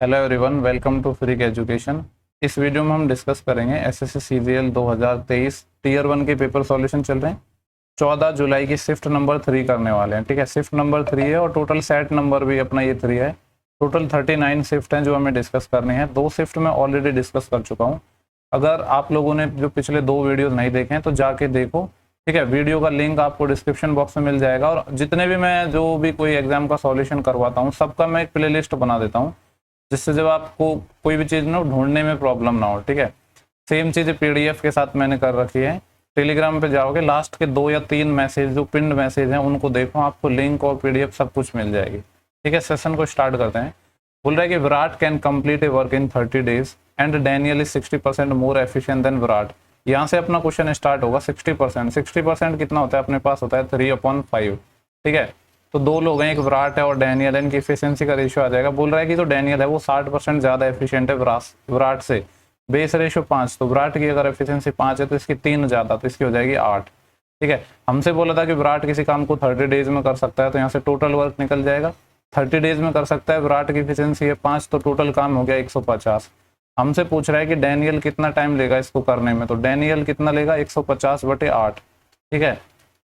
Hello everyone, welcome to Freak Education. इस video में हम डिस्कस करेंगे एसएससी सीजीएल 2023 टीयर 1 के पेपर सॉल्यूशन चल रहे हैं। 14 जुलाई की शिफ्ट नंबर 3 करने वाले हैं। ठीक है, शिफ्ट नंबर 3 है और टोटल सेट नंबर भी अपना ये 3 है। टोटल 39 शिफ्ट हैं जो हमें डिस्कस करनी है। 2 शिफ्ट में ऑलरेडी डिस्कस कर चुका हूँ। अगर आप लोगों ने जो पिछले 2 वीडियो नहीं देखे हैं तो जाके देखो। ठीक है, वीडियो का लिंक आपको डिस्क्रिप्शन बॉक्स में मिल जाएगा। और जितने भी मैं जो भी कोई एग्जाम का सॉल्यूशन करवाता हूँ सबका मैं एक प्ले लिस्ट बना देता हूँ, जिससे जब आपको कोई भी चीज़ ना ढूंढने में प्रॉब्लम ना हो। ठीक है, सेम चीज़ पीडीएफ के साथ मैंने कर रखी है। टेलीग्राम पे जाओगे, लास्ट के 2 या 3 मैसेज जो पिंड मैसेज हैं उनको देखो, आपको लिंक और पीडीएफ सब कुछ मिल जाएगी। ठीक है, सेशन को स्टार्ट करते हैं। बोल रहा है कि Virat can complete A work in 30 days and Daniel is 60% more efficient then Virat. यहाँ से अपना क्वेश्चन स्टार्ट होगा। 60% कितना होता है अपने पास? होता है 3/5। ठीक है, तो 2 लोग हैं, एक विराट है और डैनियल है, इनकी एफिशिएंसी का रेशियो आ जाएगा। बोल रहा है कि जो डैनियल है वो 60% ज़्यादा एफिशिएंट है विराट से। बेस रेशियो 5, तो विराट की अगर एफिशिएंसी 5 है तो इसकी 3 ज़्यादा, तो इसकी हो जाएगी 8। ठीक है, हमसे बोला था कि विराट किसी काम को 30 डेज में कर सकता है, तो यहाँ से टोटल वर्क निकल जाएगा। 30 डेज में कर सकता है, विराट की एफिशिएंसी है 5, तो टोटल काम हो गया 150। हमसे पूछ रहा है कि डैनियल कितना टाइम लेगा इसको करने में, तो डैनियल कितना लेगा? 150/8। ठीक है,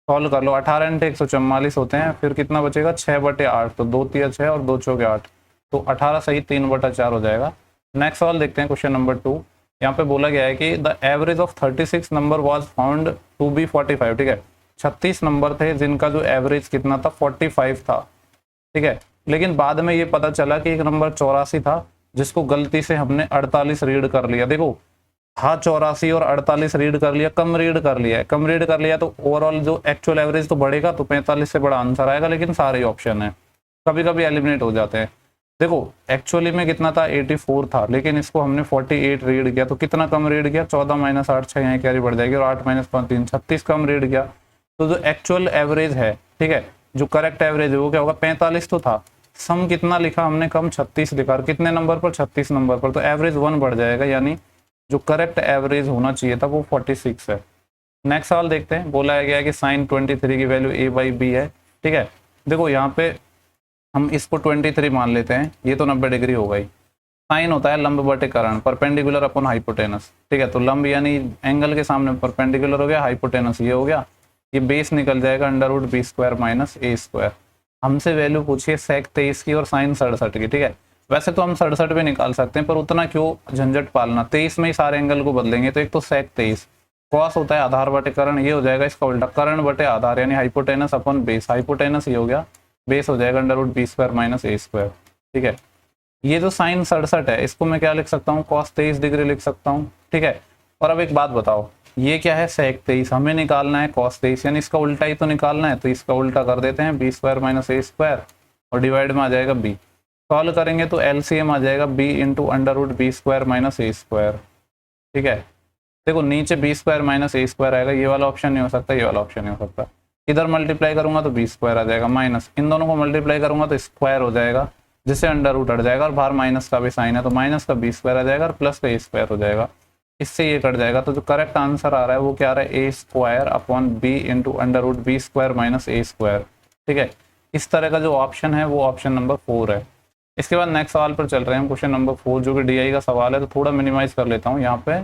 सॉल्व कर लो। 18 × 144 होते हैं, फिर कितना बचेगा? 6/8, तो 2 तिया 6 और 2 चौके 8, तो 18 सही 3/4 हो जाएगा। नेक्स्ट सवाल देखते हैं, क्वेश्चन नंबर 2। यहाँ पे बोला गया है कि the average of 36 number was found to be 45। ठीक है, 36 नंबर थे जिनका जो एवरेज कितना था? 45 था। ठीक है, लेकिन बाद में ये पता चला कि एक नंबर 84 था जिसको गलती से हमने 48 रीड कर लिया। देखो, हाँ 84 और 48 रीड कर लिया, कम रीड कर लिया है। कम रीड कर लिया तो ओवरऑल जो एक्चुअल एवरेज तो बढ़ेगा, तो 45 से बड़ा आंसर आएगा, लेकिन सारे ऑप्शन है, कभी कभी एलिमिनेट हो जाते हैं। देखो, एक्चुअली में कितना था? 84 था, लेकिन इसको हमने 48 रीड किया, तो कितना कम रीड किया? 14 - 8 6 यहाँ कैरी बढ़ जाएगी, और 8 - 5 3 36 कम रीड किया। तो जो एक्चुअल एवरेज है, ठीक है, जो करेक्ट एवरेज है वो क्या होगा? 45 तो था। सम कितना लिखा हमने? कम 36 लिखा, और कितने नंबर पर? 36 नंबर पर, तो एवरेज 1 बढ़ जाएगा, यानी जो करेक्ट एवरेज होना चाहिए था वो 46 है। नेक्स्ट सवाल देखते हैं। बोला गया है कि साइन 23 की वैल्यू a/b है। ठीक है, देखो यहाँ पे हम इसको 23 मान लेते हैं, ये तो 90 डिग्री हो गई। साइन होता है लंब बटे कर्ण, परपेंडिकुलर अपॉन हाइपोटेनस। ठीक है, तो लंब यानी एंगल के सामने परपेंडिकुलर हो गया, हाइपोटेनस ये हो गया, ये बेस निकल जाएगा √b² - a²। हमसे वैल्यू पूछिए सेक 23 की और साइन 67 की। ठीक है, वैसे तो हम 67 भी निकाल सकते हैं, पर उतना क्यों झंझट पालना। 23 में ही सारे एंगल को बदलेंगे, तो एक तो सेक 23, कॉस होता है आधार बटे कर्ण, ये हो जाएगा इसका उल्टा, कर्ण बटे आधार, यानी हाइपोटेनस अपॉन बेस। हाइपोटेनस ये हो गया, बेस हो जाएगा √b² - a²। ठीक है, ये जो साइन 67 है इसको मैं क्या लिख सकता हूँ? cos 23 डिग्री लिख सकता हूँ। ठीक है, और अब एक बात बताओ, ये क्या है? sec 23, हमें निकालना है cos 23, यानी इसका उल्टा ही तो निकालना है, तो इसका उल्टा कर देते हैं, b² - a² और डिवाइड में आ जाएगा b। सॉल्व करेंगे तो एलसीएम आ जाएगा b × √b² - a²। ठीक है, देखो नीचे b² - a² आएगा, ये वाला ऑप्शन नहीं हो सकता, ये वाला ऑप्शन नहीं हो सकता। इधर मल्टीप्लाई करूंगा तो b² आ जाएगा, माइनस इन दोनों को मल्टीप्लाई करूंगा तो स्क्वायर हो जाएगा, जिससे अंडर रूट हट जाएगा, और बाहर माइनस का भी साइन है, तो माइनस का b² आ जाएगा और प्लस का a² हो जाएगा, इससे ये कट जाएगा। तो जो करेक्ट आंसर आ रहा है वो क्या आ रहा है? a²/b × √b² - a²। ठीक है, इस तरह का जो ऑप्शन है वो ऑप्शन नंबर 4 है। इसके बाद नेक्स्ट सवाल पर चल रहे हैं, क्वेश्चन नंबर 4, जो कि डीआई का सवाल है, तो थोड़ा मिनिमाइज कर लेता हूँ यहाँ पे।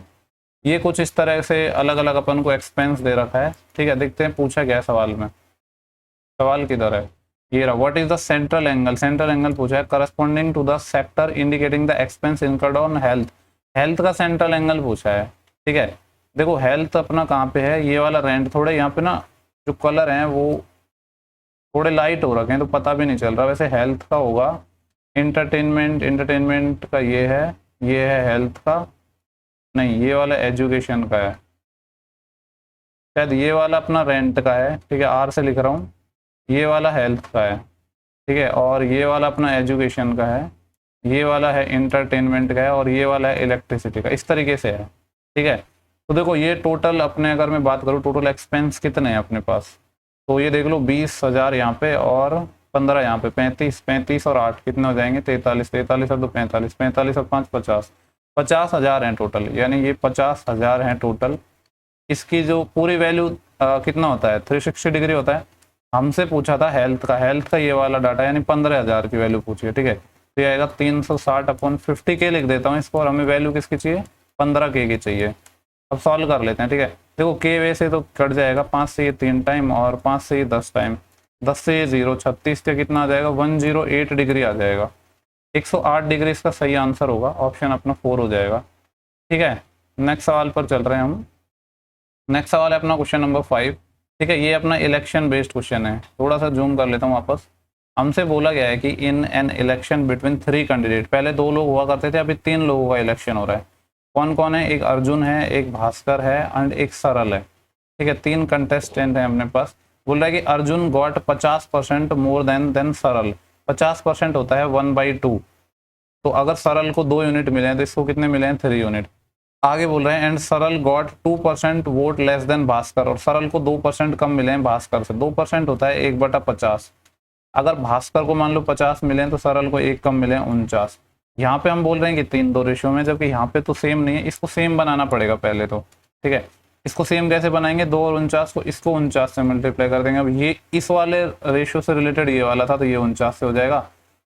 ये कुछ इस तरह से अलग अलग अपन को एक्सपेंस दे रखा है। ठीक है, देखते हैं पूछा गया है सवाल में। सवाल किधर है? ये रहा, what is the central angle? Central angle पूछा है corresponding to the sector indicating the expense incurred on health. Health का सेंट्रल एंगल पूछा है। ठीक है, देखो हेल्थ अपना कहाँ पे है? ये वाला रेंट, थोड़े यहाँ पे ना जो कलर हैं वो थोड़े लाइट हो रखे हैं, तो पता भी नहीं चल रहा। वैसे हेल्थ का होगा इंटरटेनमेंट, इंटरटेनमेंट का ये है हेल्थ का, नहीं ये वाला एजुकेशन का है, शायद ये वाला अपना रेंट का है। ठीक है, आर से लिख रहा हूँ, ये वाला हेल्थ का है। ठीक है, और ये वाला अपना एजुकेशन का है, ये वाला है इंटरटेनमेंट का है, और ये वाला है इलेक्ट्रिसिटी का, इस तरीके से है। ठीक है, तो देखो ये टोटल अपने, अगर मैं बात करूँ टोटल एक्सपेंस कितने हैं अपने पास, तो ये देख लो 20,000 यहाँ पे और 15 यहाँ पे, 35 और 8 कितने हो जाएंगे? 43 और 2 45, 45 और 5 50, 50,000 हैं टोटल, यानी ये 50,000 हैं टोटल। इसकी जो पूरी वैल्यू कितना होता है? 360 डिग्री होता है। हमसे पूछा था हेल्थ का, हेल्थ का ये वाला डाटा, यानी 15,000 की वैल्यू पूछी है। ठीक है, तो ये आएगा 360/50 लिख देता हूँ इसको, और हमें वैल्यू किसकी चाहिए, 15K की चाहिए। अब सॉल्व कर लेते हैं, ठीक है। देखो K वैसे तो कट जाएगा, 5 से ये 3 टाइम और 5 से ये 10 टाइम, 10 से ये 0, 36 का कितना आ जाएगा, 108 डिग्री आ जाएगा। 108 डिग्री इसका सही आंसर होगा, ऑप्शन अपना 4 हो जाएगा, ठीक है। नेक्स्ट सवाल पर चल रहे हैं हम। नेक्स्ट सवाल है अपना क्वेश्चन नंबर 5, ठीक है। ये अपना इलेक्शन बेस्ड क्वेश्चन है, थोड़ा सा जूम कर लेता हूँ वापस। हमसे बोला गया है कि in an election between 3 candidate, पहले 2 लोग हुआ करते थे, अभी 3 लोगों का इलेक्शन हो रहा है। कौन कौन है, एक अर्जुन है, एक भास्कर है एंड एक सरल है, ठीक है। 3 कंटेस्टेंट है अपने पास। बोल रहा है कि अर्जुन गॉट 50% मोर देन सरल। 50% होता है 1/2, तो अगर सरल को 2 यूनिट मिले हैं तो इसको कितने मिले हैं, 3 यूनिट। आगे बोल रहे हैं एंड सरल got 2% vote less than Bhaskar, और सरल को 2% कम मिले हैं भास्कर से। 2% होता है 1/50। अगर भास्कर को मान लो 50 मिले हैं तो सरल को 1 कम मिले हैं 49। यहाँ पे हम बोल रहे हैं कि 3-2 रेशियो में, जबकि यहाँ पे तो सेम नहीं है, इसको सेम बनाना पड़ेगा पहले तो, ठीक है। इसको सेम कैसे बनाएंगे, 2 और 49 को इसको 49 से मल्टीप्लाई कर देंगे। अब ये इस वाले रेशियो से रिलेटेड ये वाला था, तो ये 49 से हो जाएगा।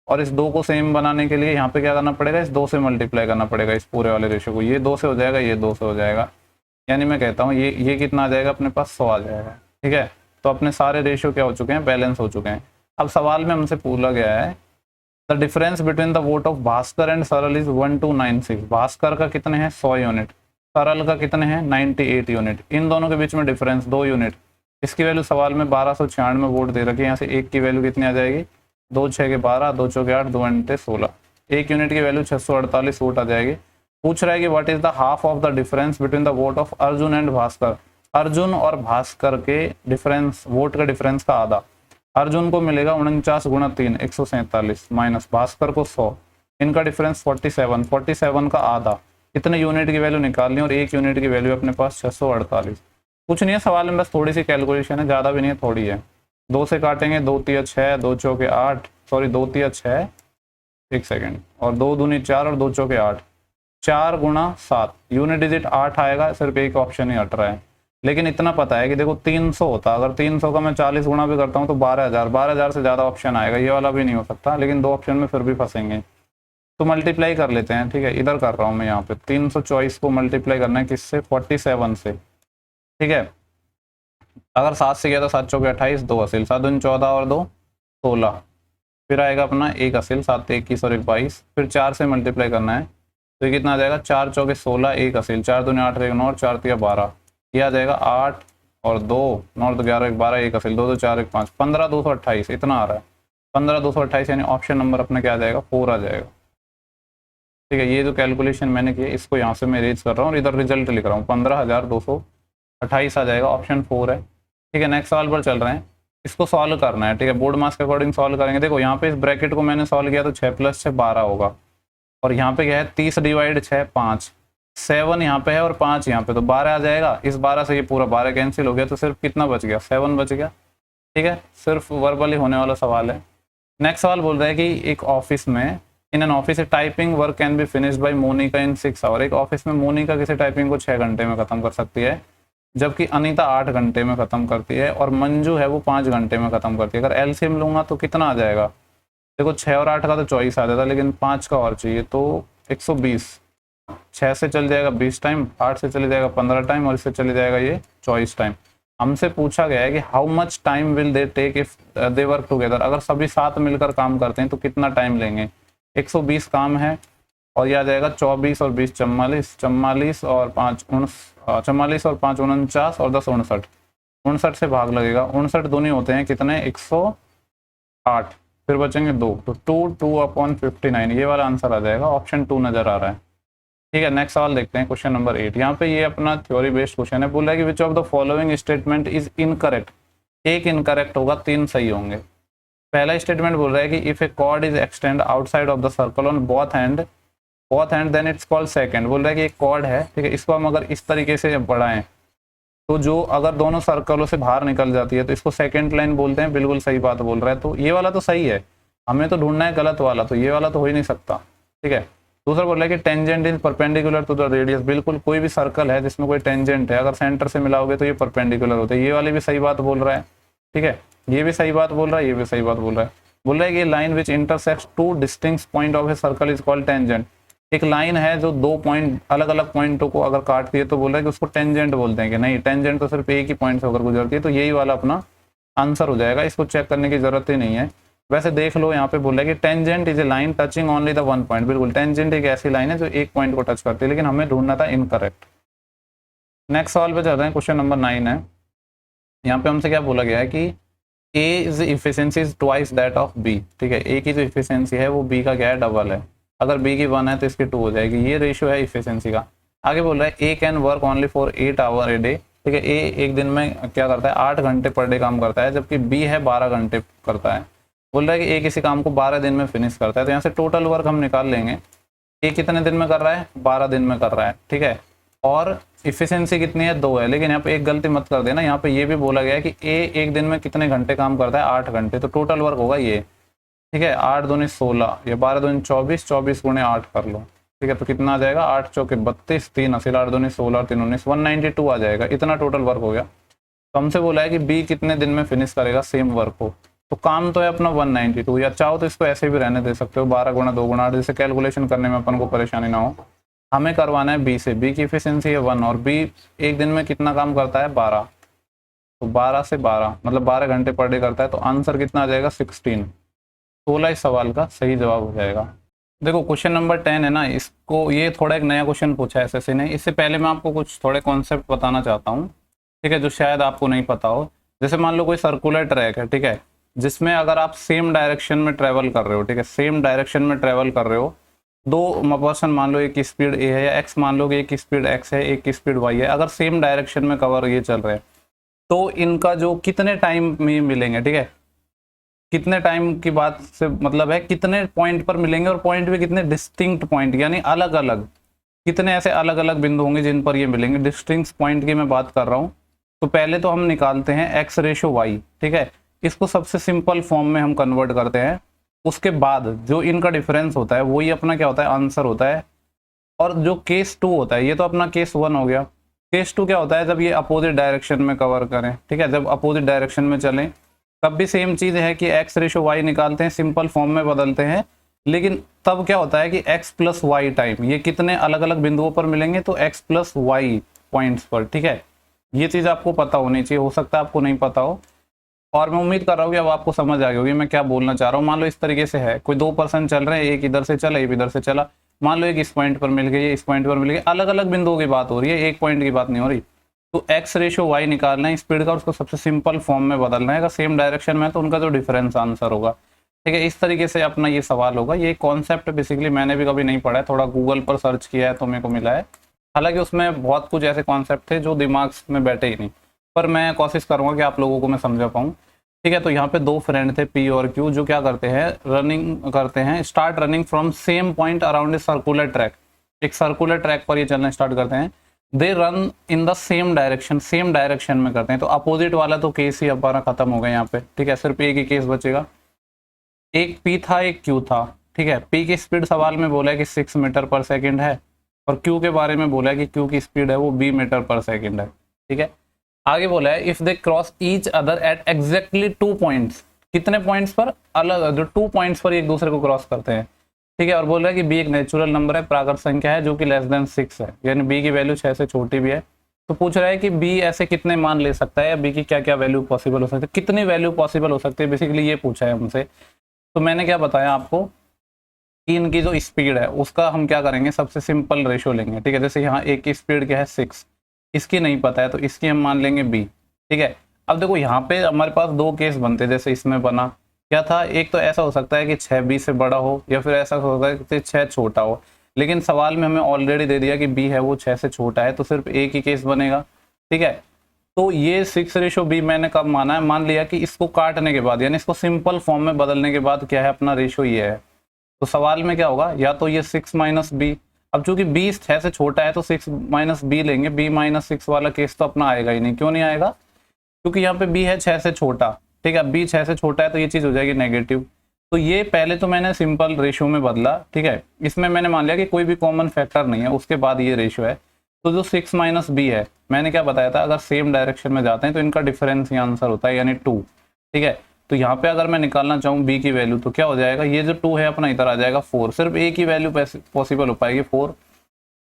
और इस 2 को सेम बनाने के लिए यहाँ पे क्या करना पड़ेगा, इस 2 से मल्टीप्लाई करना पड़ेगा इस पूरे वाले रेशियो को। ये 2 से हो जाएगा, ये 2 से हो जाएगा, यानी मैं कहता हूँ ये कितना आ जाएगा अपने पास, 100 आ जाएगा, ठीक है। तो अपने सारे रेशियो क्या हो चुके हैं, बैलेंस हो चुके हैं। अब सवाल में हमसे पूछा गया है the difference between the vote of Bhaskar and सरल इज 1296। भास्कर का कितने हैं, 100 यूनिट, सरल का कितने हैं, 98 यूनिट। इन दोनों के बीच में डिफरेंस 2 यूनिट। इसकी वैल्यू सवाल में 1296 वोट दे रखी है। यहाँ से 1 की वैल्यू कितनी आ जाएगी, 2 6 के 12, 2 4 के 8, 2 8 16। 1 यूनिट की वैल्यू 648 वोट आ जाएगी। पूछ रहा है कि what is the half of the difference between the vote of Arjun and Bhaskar. Arjun और भास्कर के डिफरेंस, वोट का डिफरेंस का आधा। अर्जुन को मिलेगा 49 × 3 147 माइनस भास्कर को 100, इनका डिफरेंस 47, 47 का आधा। इतने यूनिट की वैल्यू निकालनी, और 1 यूनिट की वैल्यू अपने पास 648। कुछ नहीं है सवाल में, बस थोड़ी सी कैलकुलेशन है, ज़्यादा भी नहीं है, थोड़ी है। 2 से काटेंगे, 2 3 6, 2 4 8, सॉरी 2 3 6, 1 सेकेंड, और 2 दूनी 4 और 2 4 8, 4 × 7, यूनिट डिजिट 8 आएगा। सिर्फ एक ऑप्शन ही हट रहा है, लेकिन इतना पता है कि देखो 300 होता, अगर 300 का मैं 40 गुना भी करता हूँ तो 12,000, 12,000 से ज़्यादा ऑप्शन आएगा। ये वाला भी नहीं हो सकता, लेकिन 2 ऑप्शन में फिर भी फंसेंगे, तो मल्टीप्लाई कर लेते हैं, ठीक है। इधर कर रहा हूँ मैं, यहाँ पे 324 को मल्टीप्लाई करना है किससे, 47 से, ठीक है। अगर 7 से गया तो 7 चौके 28, 2 असील, 7 दूनी 14 और 2 16, फिर आएगा अपना 1 असील, 7 21 और 1 22, फिर 4 से मल्टीप्लाई करना है, तो ये कितना आ जाएगा, 4 चौके 16, 1 असील, 4 दूनी 8 1 9 और 4 3 12, ये आ जाएगा 8 और 2 9 2 11 1 12, 1 असील, 2 2 4 1 5, 15 228, इतना आ रहा है, 15 228, यानी ऑप्शन नंबर अपना क्या आ जाएगा, 4 आ जाएगा, ठीक है। ये जो कैलकुलेशन मैंने की है इसको यहाँ से मैं इरेज कर रहा हूँ और इधर रिजल्ट लिख रहा हूँ, 15,228 आ जाएगा, ऑप्शन 4 है, ठीक है। नेक्स्ट सवाल पर चल रहे हैं, इसको सॉल्व करना है, ठीक है। बोर्ड मार्क्स के अकॉर्डिंग सॉल्व करेंगे। देखो यहाँ पे इस ब्रैकेट को मैंने सॉल्व किया तो 6 + 6 12 होगा, और यहाँ पे क्या है, 30 / 6 5, 7 यहाँ पे है और 5 यहाँ पे, तो 12 आ जाएगा। इस 12 से ये पूरा 12 कैंसिल हो गया, तो सिर्फ कितना बच गया, 7 बच गया, ठीक है। सिर्फ वर्बली होने वाला सवाल है। नेक्स्ट सवाल बोल रहा है कि एक ऑफिस में, in an office typing work can be finished by Monica in 6 hour. एक ऑफिस में मोनिका किसी टाइपिंग को 6 घंटे में खत्म कर सकती है, जबकि अनीता 8 घंटे में खत्म करती है, और मंजू है वो 5 घंटे में खत्म करती है। अगर एलसीएम लूंगा तो कितना आ जाएगा, देखो 6 और 8 का तो 24 आ जाता, लेकिन 5 का और चाहिए तो 120। 6 से चल जाएगा 20 टाइम, 8 से चले जाएगा 15 टाइम, और इससे चले जाएगा ये 24 टाइम। हमसे पूछा गया है कि how much time will they take if they work together. अगर सभी साथ मिलकर काम करते हैं तो कितना टाइम लेंगे। 120 काम है, और यह आ जाएगा 24 और 20 44, 44 और 5 44 और 5 49, और 10 59, 59 से भाग लगेगा। 59 दोनों होते हैं कितने, 108, फिर बचेंगे 2, तो 2/59, ये वाला आंसर आ जाएगा, ऑप्शन 2 नजर आ रहा है, ठीक है। नेक्स्ट सवाल देखते हैं, क्वेश्चन नंबर 8। यहाँ पे ये अपना थ्योरी बेस्ड क्वेश्चन है। बोल रहा है कि which of the following statement is incorrect. एक इनकरेक्ट होगा, 3 सही होंगे। पहला स्टेटमेंट बोल रहा है कि if a chord is extend outside of the circle on both hand then it's called secant. बोल रहा है कि एक कॉर्ड है, ठीक है, इसको हम अगर इस तरीके से बढ़ाएं तो जो अगर दोनों सर्कलों से बाहर निकल जाती है तो इसको सेकंड लाइन बोलते हैं। बिल्कुल सही बात बोल रहा है, तो ये वाला तो सही है, हमें तो ढूंढना है गलत वाला, तो ये वाला तो हो ही नहीं सकता, ठीक है। दूसरा बोल रहा है कि tangent is perpendicular to the radius. बिल्कुल, कोई भी सर्कल है जिसमें कोई टेंजेंट है, अगर सेंटर से मिलाओगे तो ये परपेंडिकुलर होता है। ये वाले भी सही बात बोल रहा है, ठीक है, ये भी सही बात बोल रहा है, ये भी सही बात बोल रहा है। बोल रहा है कि line which intersects two distinct point of a circle is called tangent. एक लाइन है जो दो पॉइंट अलग अलग पॉइंटों को अगर काटती है तो बोल रहा है कि उसको टेंजेंट बोलते हैं कि नहीं, टेंजेंट तो सिर्फ एक ही पॉइंट से होकर गुजरती है। तो यही वाला अपना आंसर हो जाएगा, इसको चेक करने की जरूरत ही नहीं है। वैसे देख लो यहाँ पे बोल रहा है कि tangent is a line touching only the one point. बिल्कुल, टेंजेंट एक ऐसी लाइन है जो एक पॉइंट को टच करती है, लेकिन हमें ढूंढना था इनकरेक्ट। नेक्स्ट सवाल पे चलते हैं, क्वेश्चन नंबर 9 है। यहाँ पे हमसे क्या बोला गया है कि A is efficiency is twice that of B। ठीक है, A की जो इफिशियंसी है वो B का क्या है, डबल है। अगर B की 1 है तो इसकी 2 हो जाएगी। ये रेशियो है इफिशियंसी का। आगे बोल रहा है A can work only for 8 hour a day. ठीक है, A एक दिन में क्या करता है, 8 घंटे पर डे काम करता है, जबकि B है 12 घंटे करता है। बोल रहा है कि A किसी काम को 12 दिन में फिनिश करता है। तो यहाँ से टोटल वर्क हम निकाल लेंगे। A कितने दिन में कर रहा है, 12 दिन में कर रहा है। ठीक है, और इफिशियंसी कितनी है, 2 है। लेकिन यहाँ पे एक गलती मत कर देना, यहाँ पे ये भी बोला गया है कि A एक दिन में कितने घंटे काम करता है, 8 घंटे। तो टोटल वर्क होगा ये। ठीक है, 8 दूनी 16 या 12 दूनी 24, 24 गुणे 8 कर लो। ठीक है, तो कितना आ जाएगा, 8 चौके 32, 3 80, 8 दूनी 16 और 3 19, 192 आ जाएगा। इतना टोटल वर्क हो गया। तो हमसे बोला है कि B कितने दिन में फिनिश करेगा सेम वर्क को। तो काम तो है अपना 192, या चाहो तो इसको ऐसे भी रहने दे सकते हो, 12 गुणा 2 गुणा 8, जिससे कैलकुलेशन करने में अपन को परेशानी ना हो। हमें करवाना है B से। B की एफिशिएंसी है 1 और B एक दिन में कितना काम करता है, 12। तो 12 से 12 मतलब 12 घंटे पर डे करता है। तो आंसर कितना आ जाएगा, 16। 16 इस सवाल का सही जवाब हो जाएगा। देखो क्वेश्चन नंबर 10 है ना, इसको ये थोड़ा एक नया क्वेश्चन पूछा है एसएससी ने। इससे पहले मैं आपको कुछ थोड़े कॉन्सेप्ट बताना चाहता हूँ, ठीक है, जो शायद आपको नहीं पता हो। जैसे मान लो कोई सर्कुलर ट्रैक है, ठीक है, जिसमें अगर आप सेम डायरेक्शन में ट्रेवल कर रहे हो, ठीक है, सेम डायरेक्शन में ट्रेवल कर रहे हो, दो पर्सन मान लो, एक की स्पीड ए है, या एक्स मान लो कि एक की स्पीड एक्स है, एक की स्पीड वाई है। अगर सेम डायरेक्शन में कवर ये चल रहे हैं तो इनका जो कितने टाइम में मिलेंगे, ठीक है, कितने टाइम की बात से मतलब है कितने पॉइंट पर मिलेंगे, और पॉइंट भी कितने डिस्टिंक्ट पॉइंट, यानी अलग अलग कितने ऐसे अलग अलग बिंदु होंगे जिन पर ये मिलेंगे। डिस्टिंक्ट पॉइंट की मैं बात कर रहा हूँ। तो पहले तो हम निकालते हैं एक्स रेशो वाई। ठीक है, इसको सबसे सिंपल फॉर्म में हम कन्वर्ट करते हैं। उसके बाद जो इनका डिफरेंस होता है वही अपना क्या होता है, आंसर होता है। और जो केस 2 होता है, ये तो अपना केस 1 हो गया। केस 2 क्या होता है, जब ये अपोजिट डायरेक्शन में कवर करें, ठीक है, जब अपोजिट डायरेक्शन में चलें, तब भी सेम चीज है कि एक्स रेशो वाई निकालते हैं, सिंपल फॉर्म में बदलते हैं। लेकिन तब क्या होता है कि एक्स प्लस वाई टाइम ये कितने अलग अलग बिंदुओं पर मिलेंगे, तो एक्स प्लस वाई पॉइंट्स पर। ठीक है, ये चीज आपको पता होनी चाहिए, हो सकता है आपको नहीं पता हो। और मैं उम्मीद कर रहा हूँ कि अब आपको समझ आ गई होगी मैं क्या बोलना चाह रहा हूँ। मान लो इस तरीके से है, कोई 2 पर्सन चल रहे हैं, एक इधर से चला, एक इधर से चला। मान लो एक इस पॉइंट पर मिल गई, इस पॉइंट पर मिल गई, अलग अलग बिंदुओं की बात हो रही है, एक पॉइंट की बात नहीं हो रही। तो एक्स रेशो वाई निकालना है स्पीड का, उसको सबसे सिंपल फॉर्म में बदलना है। अगर सेम डायरेक्शन में है तो उनका जो डिफरेंस आंसर होगा। ठीक है, इस तरीके से अपना ये सवाल होगा। ये कॉन्सेप्ट बेसिकली मैंने भी कभी नहीं पढ़ा है, थोड़ा गूगल पर सर्च किया है तो मेरे को मिला है। हालांकि उसमें बहुत कुछ ऐसे कॉन्सेप्ट थे जो दिमाग में बैठे ही नहीं, पर मैं कोशिश करूंगा कि आप लोगों को मैं समझा पाऊँ। ठीक है, तो यहाँ पे 2 फ्रेंड थे पी और क्यू, जो क्या करते हैं, रनिंग करते हैं, start running from same point around a circular track. एक सर्कुलर ट्रैक पर ये चलना स्टार्ट करते हैं। They run in the same direction, same direction में करते हैं। तो अपोजिट वाला तो केस ही हमारा खत्म हो गया यहाँ पे। ठीक है, सिर्फ एक ही केस बचेगा। एक पी था, एक क्यू था। ठीक है, पी की स्पीड सवाल में बोला है कि 6 मीटर पर सेकेंड है, और क्यू के बारे में बोला है कि क्यू की स्पीड है वो 20 मीटर पर सेकेंड है। ठीक है, आगे बोला है if they cross each other at exactly 2 points. कितने पॉइंट्स पर, अलग जो 2 पॉइंट्स पर एक दूसरे को क्रॉस करते हैं। ठीक है, और बोल रहा है कि बी एक नेचुरल नंबर है, प्राकृत संख्या है, जो कि लेस देन 6 है, यानी बी की वैल्यू 6 से छोटी भी है। तो पूछ रहा है कि बी ऐसे कितने मान ले सकता है, या बी की क्या क्या वैल्यू पॉसिबल हो सकती है, कितनी वैल्यू पॉसिबल हो सकती है, बेसिकली ये पूछा है हमसे। तो मैंने क्या बताया आपको कि इनकी जो स्पीड है उसका हम क्या करेंगे, सबसे सिंपल रेशो लेंगे। ठीक है, जैसे यहाँ एक की स्पीड क्या है 6, इसकी नहीं पता है तो इसकी हम मान लेंगे बी। ठीक है, अब देखो यहाँ पे हमारे पास 2 केस बनते हैं, जैसे इसमें बना क्या था, एक तो ऐसा हो सकता है कि 6 बी से बड़ा हो, या फिर ऐसा हो सकता है कि 6 छोटा हो। लेकिन सवाल में हमें ऑलरेडी दे दिया कि बी है वो 6 से छोटा है, तो सिर्फ एक ही केस बनेगा। ठीक है, तो ये 6:b मैंने कब माना है, मान लिया कि इसको काटने के बाद, यानी इसको सिंपल फॉर्म में बदलने के बाद क्या है अपना रेशो ये है। तो सवाल में क्या होगा, या तो ये 6 माइनस बी। अब चूंकि बी 6 से छोटा है तो 6 माइनस बी लेंगे, बी माइनस 6 वाला केस तो अपना आएगा ही नहीं। क्यों नहीं आएगा, क्योंकि यहाँ पे बी है 6 से छोटा। ठीक है, बी 6 से छोटा है तो ये चीज हो जाएगी नेगेटिव। तो ये पहले तो मैंने सिंपल रेशियो में बदला। ठीक है, इसमें मैंने मान लिया कि कोई भी कॉमन फैक्टर नहीं है, उसके बाद ये रेशियो है। तो जो 6 माइनस बी है, मैंने क्या बताया था, अगर सेम डायरेक्शन में जाते हैं तो इनका डिफरेंस ही आंसर होता है, यानी 2। ठीक है, तो यहाँ पे अगर मैं निकालना चाहूँ बी की वैल्यू तो क्या हो जाएगा, ये जो 2 है अपना इधर आ जाएगा 4, सिर्फ ए की वैल्यू पॉसिबल हो पाएगी 4।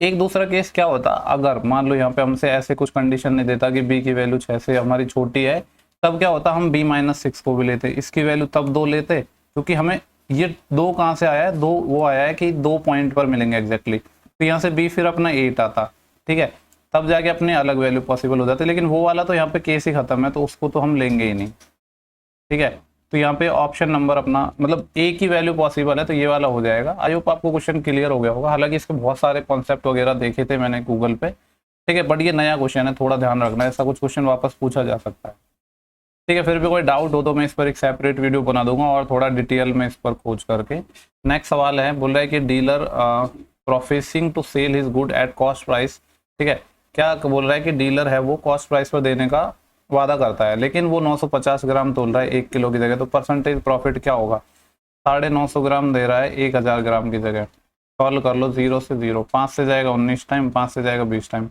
एक दूसरा केस क्या होता, अगर मान लो यहाँ पे हमसे ऐसे कुछ कंडीशन नहीं देता कि बी की वैल्यू 6 से हमारी छोटी है, तब क्या होता, हम b-6 को भी लेते, इसकी वैल्यू तब 2 लेते, क्योंकि हमें ये 2 कहाँ से आया है, 2 वो आया है कि 2 पॉइंट पर मिलेंगे एग्जैक्टली, तो यहाँ से b फिर अपना 8 आता, ठीक है, तब जाके अपने अलग वैल्यू पॉसिबल हो जाती। लेकिन वो वाला तो यहाँ पे केस ही खत्म है, तो उसको तो हम लेंगे ही नहीं, ठीक है। तो यहाँ पे ऑप्शन नंबर अपना मतलब ए की वैल्यू पॉसिबल है, तो ये वाला हो जाएगा। आई होप आपको क्वेश्चन क्लियर हो गया होगा। हालांकि इसके बहुत सारे कॉन्सेप्ट वगैरह देखे थे मैंने गूगल पे, ठीक है, बट ये नया क्वेश्चन है, थोड़ा ध्यान रखना है, ऐसा कुछ क्वेश्चन वापस पूछा जा सकता है, ठीक है। फिर भी कोई डाउट हो तो मैं इस पर एक सेपरेट वीडियो बना दूंगा और थोड़ा डिटेल में इस पर खोज करके। नेक्स्ट सवाल है, बोल रहा है कि dealer professing to sell his good at cost price, ठीक है, क्या बोल रहा है कि डीलर है वो कॉस्ट प्राइस पर देने का वादा करता है, लेकिन वो 950 ग्राम तोल रहा है 1 किलो की जगह, तो परसेंटेज प्रॉफिट क्या होगा। 950 ग्राम दे रहा है 1000 ग्राम की जगह, सॉल्व कर लो 0 से 0, 5 से जाएगा 19 टाइम, 5 से जाएगा 20 टाइम,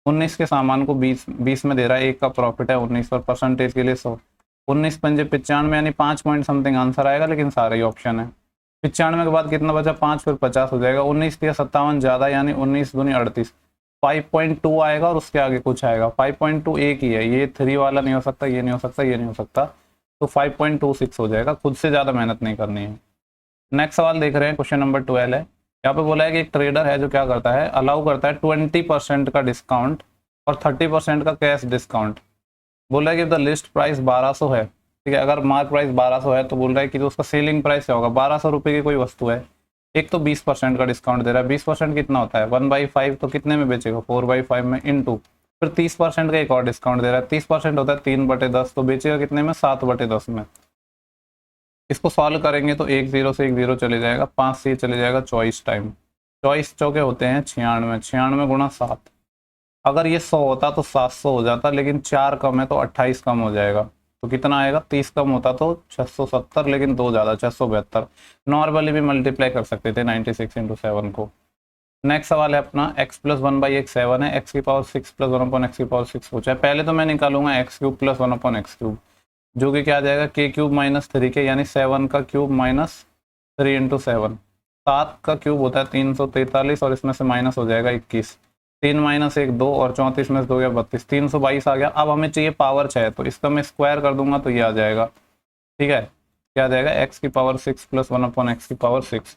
19 के सामान को 20 में दे रहा है, 1 का प्रॉफिट है 19 पर, परसेंटेज के लिए 100, 19 पंजे 95 यानी 5 पॉइंट समथिंग आंसर आएगा, लेकिन सारे ही ऑप्शन है। 95 के बाद कितना बचा, 5, फिर 50 हो जाएगा, 19 के 57 ज़्यादा यानी 19 दूनी 38, 5.2 आएगा और उसके आगे कुछ आएगा, 5.2 एक ही है, ये 3 वाला नहीं हो सकता, ये नहीं हो सकता, ये नहीं हो सकता, तो 5.26 हो जाएगा, खुद से ज़्यादा मेहनत नहीं करनी है। नेक्स्ट सवाल देख रहे हैं, क्वेश्चन नंबर 12 है। यहाँ पे बोला है कि एक ट्रेडर है जो क्या करता है, अलाउ करता है 20% का डिस्काउंट और 30% का कैश डिस्काउंट। बोल रहा है कि द लिस्ट प्राइस 1200 है, ठीक है, अगर मार्क प्राइस 1200 है तो बोल रहा है कि जो उसका सेलिंग प्राइस क्या होगा, 1200 रुपये की कोई वस्तु है, एक तो 20% का डिस्काउंट दे रहा है, 20% कितना होता है 1/5, तो कितने में बेचेगा 4/5 में इनटू, फिर 30% का एक और डिस्काउंट दे रहा है, 30% होता है 3/10, तो बेचेगा कितने में 7/10 में। इसको सॉल्व करेंगे तो 1 0 से 1 0 चले जाएगा, 5 से चले जाएगा 24 टाइम, 24 चौके होते हैं 96, 96 गुणा 7, अगर ये 100 होता तो 700 हो जाता, लेकिन 4 कम है तो 28 कम हो जाएगा, तो कितना आएगा, 30 कम होता तो 670, लेकिन 2 ज़्यादा 672, नॉर्मली भी मल्टीप्लाई कर सकते थे 96 × 7 को। नेक्स्ट सवाल है अपना, x + 1/x 7 है, x की पावर 6 + 1/x की पावर 6 पूछा है। पहले तो मैं निकालूंगा x³ + 1/x³, जो कि क्या आ जाएगा k³ - 3k, यानी 7 का क्यूब माइनस 3 × 7, 7 का क्यूब होता है 343 और इसमें से माइनस हो जाएगा 21, 3 - 1 2 और 34 में से 2 गया 32, 322 आ गया। अब हमें चाहिए पावर 6, तो इसका मैं स्क्वायर कर दूंगा तो ये आ जाएगा, ठीक है, क्या आ जाएगा x की पावर 6 + 1/x की पावर 6,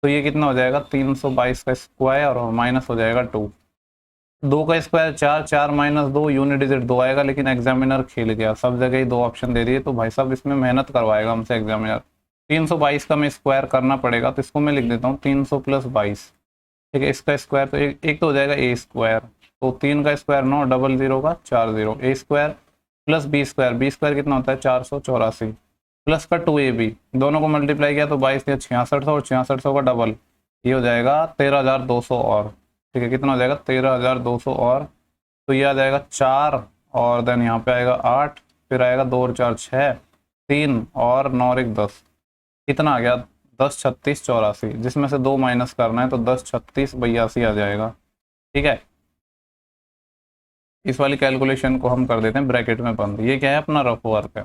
तो ये कितना हो जाएगा 322 का स्क्वायर और माइनस हो जाएगा 2, 2 का स्क्वायर 4, 4 - 2 यूनिट डिजिट 2 आएगा, लेकिन एग्जामिनर खेल गया, सब जगह ही 2 ऑप्शन दे दिए, तो भाई साहब इसमें मेहनत करवाएगा हमसे एग्जामिनर। 322 का मैं स्क्वायर करना पड़ेगा, तो इसको मैं लिख देता हूँ 300 + 22, ठीक है, इसका स्क्वायर तो एक तो हो जाएगा a², तो 3 का स्क्वायर 9, 00 का 40, a² + b², b² कितना होता है 484, प्लस का 2ab, दोनों को मल्टीप्लाई किया तो 22 या 6600 और 6600 का डबल, ये हो जाएगा 13200 और, ठीक है, कितना हो जाएगा 13200 और, तो ये आ जाएगा 4 और देन यहाँ पे आएगा 8, फिर आएगा 2 और 4 6, 3 और 9 और 1 10, कितना आ गया 10 36 84, जिसमें से 2 माइनस करना है तो 10 36 82 आ जाएगा, ठीक है। इस वाली कैलकुलेशन को हम कर देते हैं ब्रैकेट में बंद, ये क्या है अपना रफ वर्क है,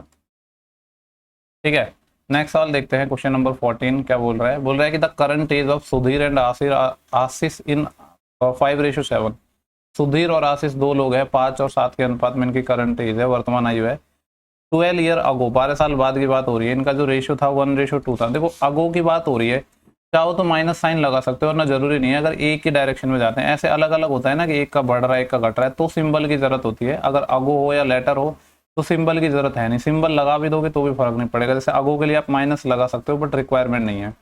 ठीक है। नेक्स्ट सवाल देखते हैं, क्वेश्चन नंबर 14 क्या बोल रहा है, बोल रहा है कि the current age of Sudhir and Ashish in 5:7, Sudhir और आशीष 2 लोग हैं, 5 और 7 के अनुपात में इनकी करंट एज है, वर्तमान आयु है। 12 ईयर अगो, 12 साल बाद की बात हो रही है, इनका जो रेशियो था 1:2 था। देखो अगो की बात हो रही है, चाहो तो माइनस साइन लगा सकते हो, वरना जरूरी नहीं है, अगर एक ही डायरेक्शन में जाते हैं, ऐसे अलग अलग होता है ना कि एक का बढ़ रहा है एक का घट रहा है, तो सिंबल की जरूरत होती है। अगर अगो हो या लेटर हो तो सिंबल की जरूरत है नहीं, सिंबल लगा भी दोगे तो भी फर्क नहीं पड़ेगा। जैसे अगो के लिए आप माइनस लगा सकते हो बट रिक्वायरमेंट नहीं है,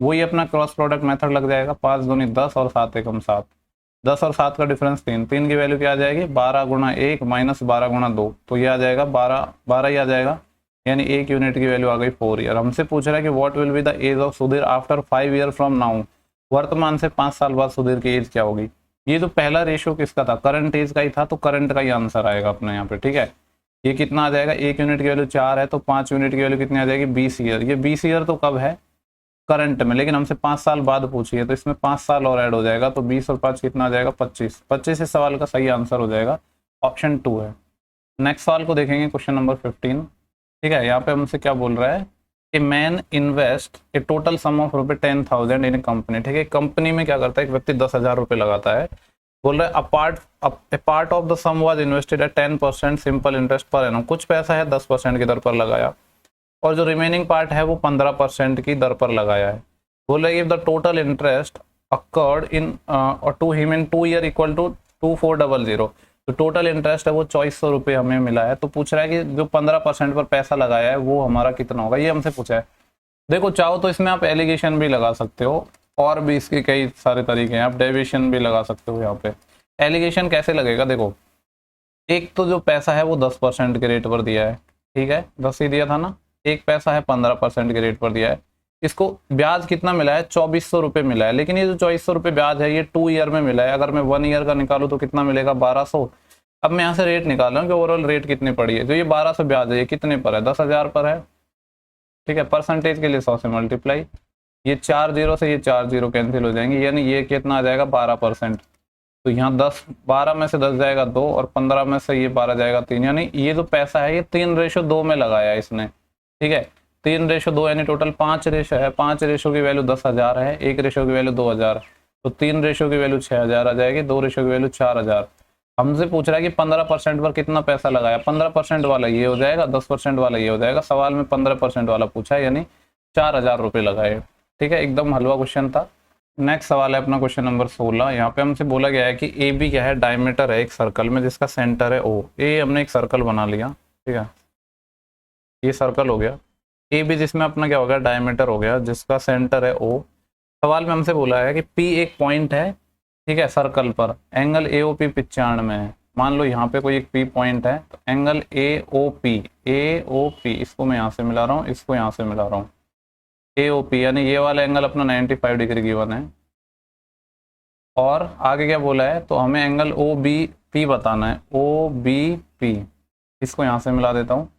वही अपना क्रॉस प्रोडक्ट मेथड लग जाएगा। 5 दूनी 10 और 7 एकम 7, 10 और 7 का डिफरेंस 3, 3 की वैल्यू क्या आ जाएगी 12 × 1 माइनस 12 × 2, तो ये आ जाएगा 12 ही आ जाएगा, यानी 1 यूनिट की वैल्यू आ गई 4 ईयर। हमसे पूछ रहा है कि what will be the age of Sudhir after 5 year from now, वर्तमान से 5 साल बाद सुधीर की एज क्या होगी। ये जो पहला रेशियो किसका था, करंट एज का ही था, तो करंट का ही आंसर आएगा अपने यहाँ पे, ठीक है। ये कितना आ जाएगा, 1 यूनिट की वैल्यू 4 है, तो 5 यूनिट की वैल्यू कितनी आ जाएगी 20 ईयर। ये 20 ईयर तो कब है करंट में, लेकिन हमसे 5 साल बाद पूछी है, तो इसमें 5 साल और ऐड हो जाएगा, तो 20 और 5 कितना आ जाएगा 25, 25 इस सवाल का सही आंसर हो जाएगा, ऑप्शन 2 है। नेक्स्ट सवाल को देखेंगे, क्वेश्चन नंबर 15 ठीक है, यहाँ पे हमसे क्या बोल रहा है कि man invest A total sum of रुपए 10,000 इन ए कंपनी। ठीक है, कंपनी में क्या करता है, एक व्यक्ति 10,000 रुपये लगाता है, बोल रहा है part of the sum was invested at 10% simple interest per annum. कुछ पैसा है 10% की दर पर लगाया और जो रिमेनिंग पार्ट है वो 15% की दर पर लगाया है। बोल रहा है if the total interest accrued in to him in 2 year equal to 2400, तो टोटल इंटरेस्ट है वो 2400 रुपये हमें मिला है। तो पूछ रहा है कि जो 15% पर पैसा लगाया है वो हमारा कितना होगा, ये हमसे पूछा है। देखो चाहो तो इसमें आप एलिगेशन भी लगा सकते हो और भी इसके कई सारे तरीके हैं, आप डेविएशन भी लगा सकते हो। यहाँ पे एलिगेशन कैसे लगेगा, देखो एक तो जो पैसा है वो 10% के रेट पर दिया है, ठीक है 10 ही दिया था ना, एक पैसा है 15% के रेट पर दिया है, इसको ब्याज कितना मिला है 2400 रुपये मिला है, लेकिन ये जो 2400 रुपये ब्याज है ये 2 ईयर में मिला है। अगर मैं 1 ईयर का निकालूँ तो कितना मिलेगा 1200। अब मैं यहाँ से रेट निकाल रहा हूँ कि ओवरऑल रेट कितनी पड़ी है, जो ये 1200 ब्याज है ये कितने पर है 10,000 पर है, ठीक है परसेंटेज के लिए 100 से मल्टीप्लाई, ये 4 जीरो से ये 4 जीरो कैंसिल हो जाएंगे, यानी ये कितना आ जाएगा 12%। तो यहाँ 12 में से 10 जाएगा 2 और 15 में से ये 12 जाएगा 3, यानी ये जो पैसा है ये 3:2 में लगाया है इसने, ठीक है 3:2 यानी टोटल 5 रेशो है, 5 रेशो की वैल्यू 10,000 है, 1 रेशो की वैल्यू 2,000, तो 3 रेशो की वैल्यू 6,000 आ जाएगी, 2 रेशो की वैल्यू 4,000। हमसे पूछ रहा है कि 15% पर कितना पैसा लगाया, 15% वाला ये हो जाएगा, 10% वाला ये हो जाएगा, सवाल में 15% वाला पूछा है यानी 4,000 रुपये लगाए, ठीक है एकदम हलवा क्वेश्चन था। नेक्स्ट सवाल है अपना क्वेश्चन नंबर 16। यहाँ पे हमसे बोला गया है कि ए बी क्या है, डायमीटर है एक सर्कल में जिसका सेंटर है ओ। ए हमने एक सर्कल बना लिया, ठीक है ये सर्कल हो गया, ए बी जिसमें अपना क्या हो गया डायमीटर हो गया जिसका सेंटर है ओ। सवाल में हमसे बोला है कि पी एक पॉइंट है, ठीक है सर्कल पर, एंगल ए ओ पी 95 में है। मान लो यहाँ पे कोई एक पी पॉइंट है, तो एंगल ए ओ पी इसको मैं यहाँ से मिला रहा हूँ, इसको यहाँ से मिला रहा हूँ, ए ओ पी यानी ये वाला एंगल अपना 95 डिग्री गिवन है। और आगे क्या बोला है, तो हमें एंगल ओ बी पी बताना है, ओ बी पी, इसको यहाँ से मिला देता हूँ।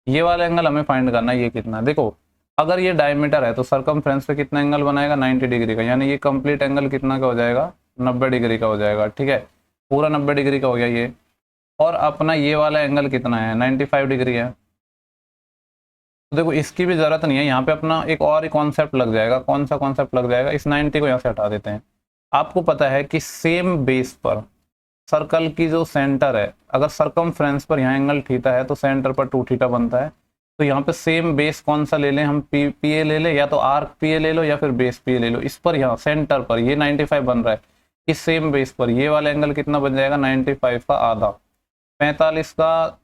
ये वाला एंगल हमें फाइंड करना है ये कितना है। देखो अगर ये डायमीटर है तो सरकमफ्रेंस पे कितना एंगल बनाएगा 90 डिग्री का, यानी ये कंप्लीट एंगल कितना का हो जाएगा 90 डिग्री का हो जाएगा, ठीक है पूरा 90 डिग्री का हो गया ये। और अपना ये वाला एंगल कितना है 95 डिग्री है। तो देखो इसकी भी ज़रूरत नहीं है, यहाँ पे अपना एक और ही कॉन्सेप्ट लग जाएगा। कौन सा कॉन्सेप्ट लग जाएगा, इस 90 को यहाँ से हटा देते हैं। आपको पता है कि सेम बेस पर सर्कल की जो सेंटर है, अगर सरकमफ्रेंस पर यहाँ एंगल थीटा है तो सेंटर पर 2 थीटा बनता है। तो यहाँ पे सेम बेस कौन सा ले लें हम, पी ए ले लें, या तो आर्क पी ए ले लो या फिर बेस पी ए ले लो। इस पर यहाँ सेंटर पर ये 95 बन रहा है, इस सेम बेस पर ये वाला एंगल कितना बन जाएगा 95 का आधा, 45 का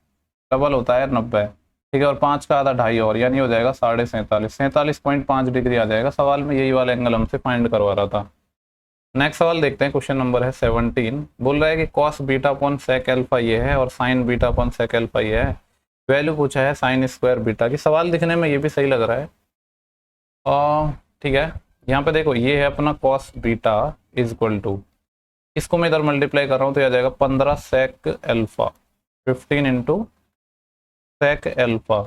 डबल होता है 90, ठीक है और 5 का आधा 2.5 और, यानी हो जाएगा 47.5, 47.5 डिग्री आ जाएगा। सवाल में यही वाला एंगल हमसे फाइंड करवा रहा था। नेक्स्ट सवाल देखते हैं, क्वेश्चन नंबर है 17। बोल रहा है कि cos beta upon sec alpha ये है और sine beta upon sec alpha ये है, वैल्यू पूछा है साइन स्क्वायर बीटा की। सवाल दिखने में ये भी सही लग रहा है, ठीक है यहाँ पे देखो ये है अपना cos beta is equal to, इसको मैं इधर मल्टीप्लाई कर रहा हूँ तो यह आ जाएगा 15 sec alpha, 15 into sec alpha,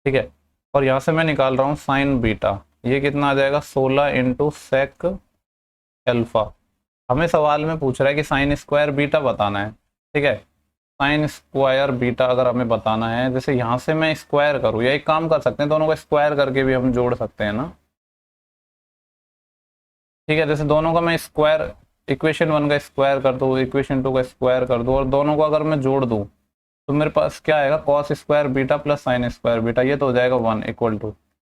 ठीक है और यहाँ से मैं निकाल रहा हूँ साइन बीटा, ये कितना आ जाएगा 16 इंटू सेक अल्फा। हमें सवाल में पूछ रहा है कि साइन स्क्वायर बीटा बताना है, ठीक है साइन स्क्वायर बीटा अगर हमें बताना है, जैसे यहाँ से मैं स्क्वायर करूँ या एक काम कर सकते हैं दोनों को स्क्वायर करके भी हम जोड़ सकते हैं ना, ठीक है जैसे दोनों का मैं स्क्वायर, इक्वेशन 1 का स्क्वायर कर दूँ, इक्वेशन 2 का स्क्वायर कर दूँ और दोनों को अगर मैं जोड़ दूँ तो मेरे पास क्या आएगा cos square beta plus sine square beta, ये तो हो जाएगा 1 इक्वल टू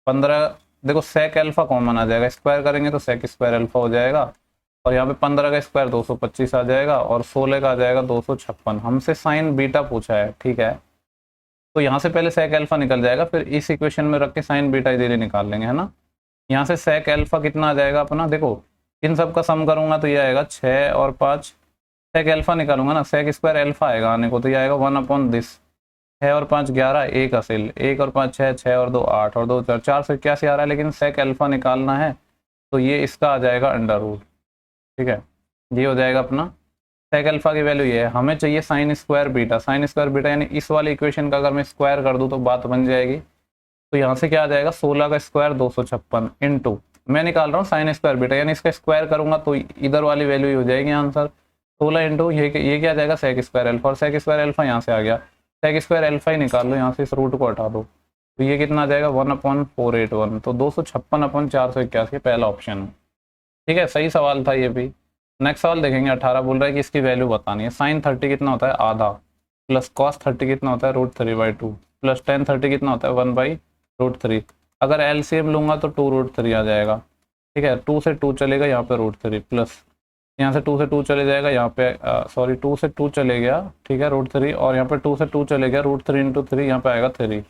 15। देखो सेक अल्फा कॉमन आ जाएगा, स्क्वायर करेंगे तो सेक स्क्वायर अल्फा हो जाएगा और यहाँ पे 15 का स्क्वायर 225 आ जाएगा और 16 का आ जाएगा 256। हमसे साइन बीटा पूछा है, ठीक है तो यहाँ से पहले सेक अल्फा निकल जाएगा, फिर इस इक्वेशन में रख के साइन बीटा इधर निकाल लेंगे, है ना। यहाँ से सेक अल्फा कितना आ जाएगा अपना, देखो इन सब का सम करूंगा तो ये आएगा 6 और 5, सेक अल्फा निकालूंगा ना सेक स्क्वायर अल्फा आएगा आने को, तो ये आएगा 1 अपॉन दिस, 6 और 5 11, 1 असिल 1 और 5 6, 6 और 2 8 और 2 4, 4 से 81 आ रहा है, लेकिन सेक अल्फा निकालना है तो ये इसका आ जाएगा अंडर रूट, ठीक है ये हो जाएगा अपना सेक अल्फा की वैल्यू ये है। हमें चाहिए sine square beta, sine square beta यानी इस वाली इक्वेशन का अगर मैं स्क्वायर कर दूँ तो बात बन जाएगी। तो यहाँ से क्या आ जाएगा 16 का स्क्वायर 256 इंटू मैं निकाल रहा हूँ साइन स्क्वायर बीटा, यानी इसका स्क्वायर करूंगा तो इधर वाली वैल्यू ही हो जाएगी आंसर 16 इंटू ये क्या आ जाएगा सेक स्क्वायर अल्फा, और सेक स्क्वायर अल्फा यहाँ से आ गया, सेक स्क्वायर अल्फा ही निकाल लो यहाँ से, इस रूट को हटा दो तो ये कितना आ जाएगा 1/481, तो 256/481 पहला ऑप्शन है। ठीक है, सही सवाल था ये भी। नेक्स्ट सवाल देखेंगे 18, बोल रहा है कि इसकी वैल्यू बतानी है। साइन 30 कितना होता है आधा, प्लस कॉस 30 कितना होता है √3/2, प्लस टेन 30 कितना होता है 1/√3। अगर एलसीएम लूंगा तो 2√3 आ जाएगा। ठीक है, 2 से 2 चलेगा यहाँ पे √3, प्लस यहाँ से 2 से 2 चले जाएगा यहाँ पे, सॉरी 2 से 2 चले गया, ठीक है √3, और यहाँ पे 2 से 2 चले गया √3 × 3, यहाँ पे आएगा 3,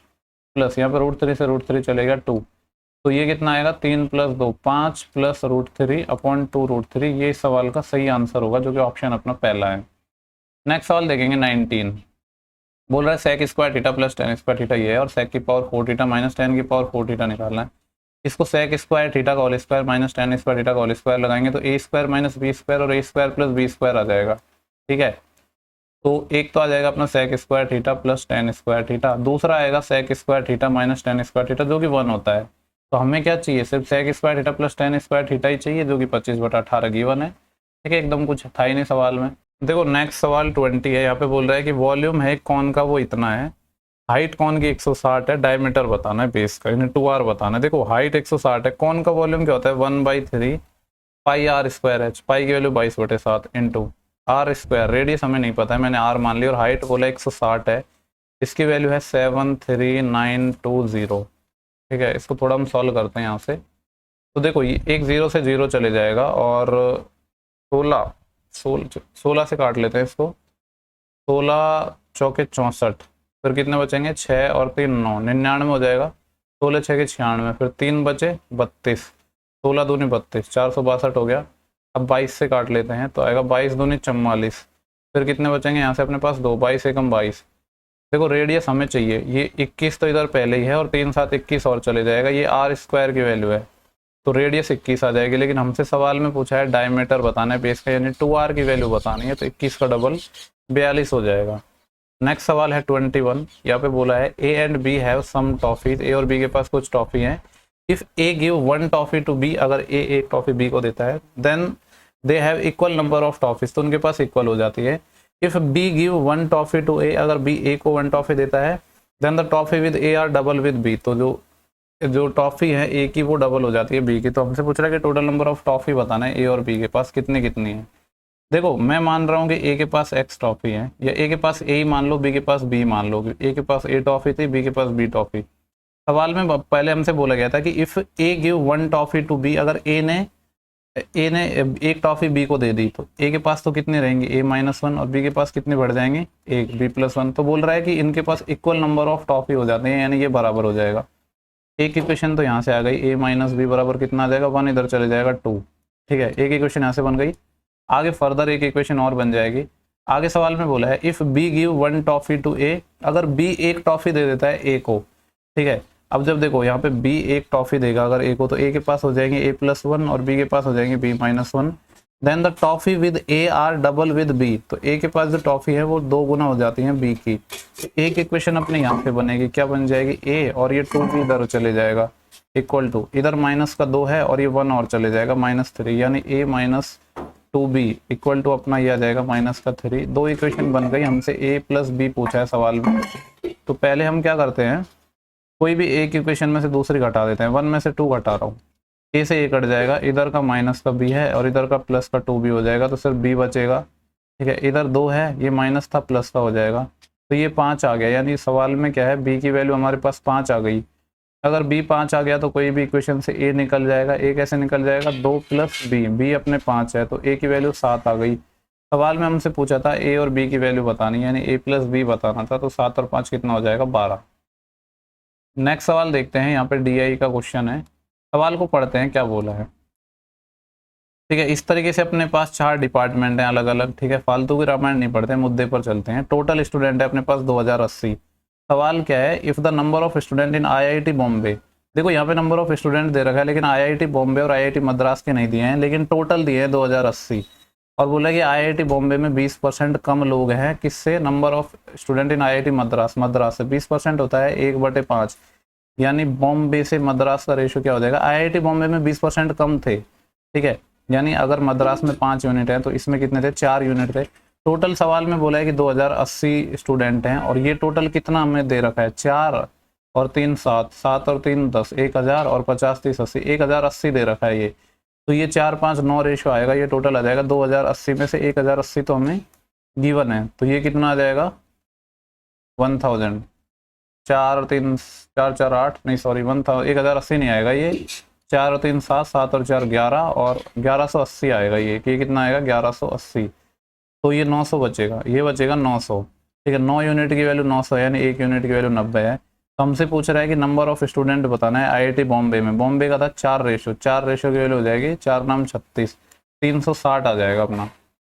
प्लस यहाँ पे √3 से √3 चलेगा 2, तो ये कितना आएगा 3 + 2 5 प्लस √3/2√3। ये इस सवाल का सही आंसर होगा, जो कि ऑप्शन अपना पहला है। नेक्स्ट सवाल देखेंगे 19, बोल रहा है sec² theta plus tan² theta ये है, और sec की पावर 4 थीटा माइनस tan की पावर 4 थीटा निकालना है। इसको sec² थीटा का whole square minus tan² theta का होल स्क्वायर लगाएंगे तो a² माइनस b² और a² प्लस b² आ जाएगा। ठीक है, तो एक तो आ जाएगा अपना sec² theta plus tan² theta, दूसरा आएगा sec² theta minus tan² theta जो कि 1 होता है। तो हमें क्या चाहिए, सिर्फ sec² theta plus tan² theta ही चाहिए, जो कि 25/18 गिवन है। ठीक है, एकदम कुछ था ही नहीं सवाल में। देखो नेक्स्ट सवाल 20 है, यहाँ पे बोल रहा है कि वॉल्यूम है कौन का वो इतना है, हाइट कौन की 160 है, डायमीटर बताना है बेस का, यानी 2r बताना है। देखो हाइट 160 है, कौन का वॉल्यूम क्या होता है 1/3 πr²h, पाई की वैल्यू 22/7 इंटू r², रेडियस हमें नहीं पता है, मैंने r मान लिया, और हाइट बोला 160 है, इसकी वैल्यू है 73920। ठीक है, इसको थोड़ा हम सॉल्व करते हैं यहाँ से। तो देखो ये एक 0 से 0 चले जाएगा, और 16 से काट लेते हैं इसको, 16 चौके 64, फिर कितने बचेंगे 6 और 3 9, 99 हो जाएगा, 16 6 के 96, फिर 3 बचे 32, 16 दूनी 32, 462 हो गया। अब 22 से काट लेते हैं तो आएगा 22 दूनी 44, फिर कितने बचेंगे यहाँ से अपने पास 2, 22 एकम 22। देखो रेडियस हमें चाहिए, ये 21 तो इधर पहले ही है, और 3 7 21 और चले जाएगा, ये r² की वैल्यू है, तो रेडियस 21 आ जाएगी। लेकिन हमसे सवाल में पूछा है डायमीटर बताना है बेस का, यानी 2r की वैल्यू बतानी है, तो 21 का डबल 42 हो जाएगा। नेक्स्ट सवाल है 21, यहाँ पे बोला है A and B have some toffees, A और B के पास कुछ टॉफी हैं। If A give 1 toffee to B, अगर A एक टॉफी B को देता है, then they have equal number of toffees, तो उनके पास इक्वल हो जाती है। If B give 1 toffee to A, अगर B A को 1 टॉफी देता है, then the toffee with A are double with B, तो जो टॉफी है A की वो डबल हो जाती है B की। तो हमसे पूछ रहा है कि टोटल नंबर ऑफ टॉफी बताना है A और B के पास कितनी कितनी है। देखो मैं मान रहा हूँ कि A के पास X टॉफी है, या A के पास A ही मान लो, B के पास B मान लो, A के पास A टॉफी थी, B के पास B टॉफी। सवाल में पहले हमसे बोला गया था कि if A give 1 toffee to B, अगर A ने एक टॉफी B को दे दी, तो A के पास तो कितने रहेंगे A-1, और B के पास कितने बढ़ जाएंगे 1 B+1। तो बोल रहा है कि इनके पास इक्वल नंबर ऑफ टॉफी हो जाते हैं, यानी ये बराबर हो जाएगा। एक इक्वेशन तो यहाँ से आ गई, A-B बराबर कितना आ जाएगा 1, इधर चले जाएगा 2। ठीक है, एक इक्वेशन यहाँ से बन गई। आगे फर्दर एक इक्वेशन और बन जाएगी। आगे सवाल में बोला है if B give 1 toffee to A, अगर B एक टॉफी दे देता है A को। ठीक है, अब जब देखो यहाँ पे B एक टॉफी देगा अगर A को, तो A के पास हो जाएंगे A+1 और B के पास हो जाएंगे B-1। Then the toffee with A are double with B, तो A के पास जो टॉफी है वो 2 गुना हो जाती है B की। तो एक इक्वेशन अपने यहाँ पे बनेगी, क्या बन जाएगी A, और ये 2B इधर चले जाएगा, इक्वल टू इधर -2 है और ये 1 और चले जाएगा -3, यानी A-2B इक्वल टू अपना ये आ जाएगा -3। 2 इक्वेशन बन गई। हमसे A + B पूछा है सवाल में, तो पहले हम क्या करते हैं, कोई भी एक इक्वेशन में से दूसरी घटा देते हैं। 1 में से 2 घटा रहा हूँ, A से A कट जाएगा, इधर का -B है और इधर का +2B हो जाएगा, तो सिर्फ B बचेगा। ठीक है, इधर 2 है, ये माइनस था प्लस का हो जाएगा, तो ये 5 आ गया। यानी सवाल में क्या है, B की वैल्यू हमारे पास 5 आ गई। अगर B 5 आ गया तो कोई भी इक्वेशन से A निकल जाएगा। A कैसे निकल जाएगा, 2 + B, B अपने 5 है, तो A की वैल्यू 7 आ गई। सवाल में हमसे पूछा था A और B की वैल्यू बतानी, यानी A + B बताना था, तो 7 और 5 कितना हो जाएगा 12। नेक्स्ट सवाल देखते हैं, यहाँ पे DI का क्वेश्चन है। सवाल को पढ़ते हैं क्या बोला है। ठीक है, इस तरीके से अपने पास 4 डिपार्टमेंट हैं अलग अलग। ठीक है, फालतू की रामायण नहीं पढ़ते, मुद्दे पर चलते हैं। टोटल स्टूडेंट है अपने पास 2080। सवाल क्या है, if the number of student in IIT Bombay, देखो यहाँ पे नंबर ऑफ स्टूडेंट दे रखा है, लेकिन IIT बॉम्बे और IIT मद्रास के नहीं दिए हैं, लेकिन टोटल दिए हैं 2080। और बोला कि IIT बॉम्बे में 20% कम लोग हैं, किससे, number of student in IIT Madras, Madras से 20% होता है 1/5, यानी बॉम्बे से मद्रास का रेशो क्या हो जाएगा। IIT बॉम्बे में 20% कम थे। ठीक है, यानी अगर मद्रास में 5 यूनिट है तो इसमें कितने थे, 4 यूनिट थे। टोटल सवाल में बोला है कि 2080 स्टूडेंट हैं, और ये टोटल कितना हमें दे रखा है 4, और 3 7, 7 और 3 10, 1000 और 50 30 80, 1080 दे रखा है ये। तो ये 4 5 9 रेशो आएगा, ये टोटल आ जाएगा 2080 में से 1080 तो हमें गिवन है, तो ये कितना आ जाएगा 1000। 4 और 3 4 4 8 नहीं सॉरी 1080 नहीं आएगा ये, 4 और 3 7, 7 और 4 11 और 1180 आएगा ये, कि कितना आएगा 1180। तो ये 900 बचेगा, ये बचेगा 900। ठीक है, 9 यूनिट की वैल्यू 900 है, यानी 1 यूनिट की वैल्यू 90 है। तो हमसे पूछ रहा है कि नंबर ऑफ स्टूडेंट बताना है आईआईटी बॉम्बे में। बॉम्बे का था 4 रेशो, 4 रेशो की वैल्यू हो जाएगी 4 नाम 36, 360 आ जाएगा अपना।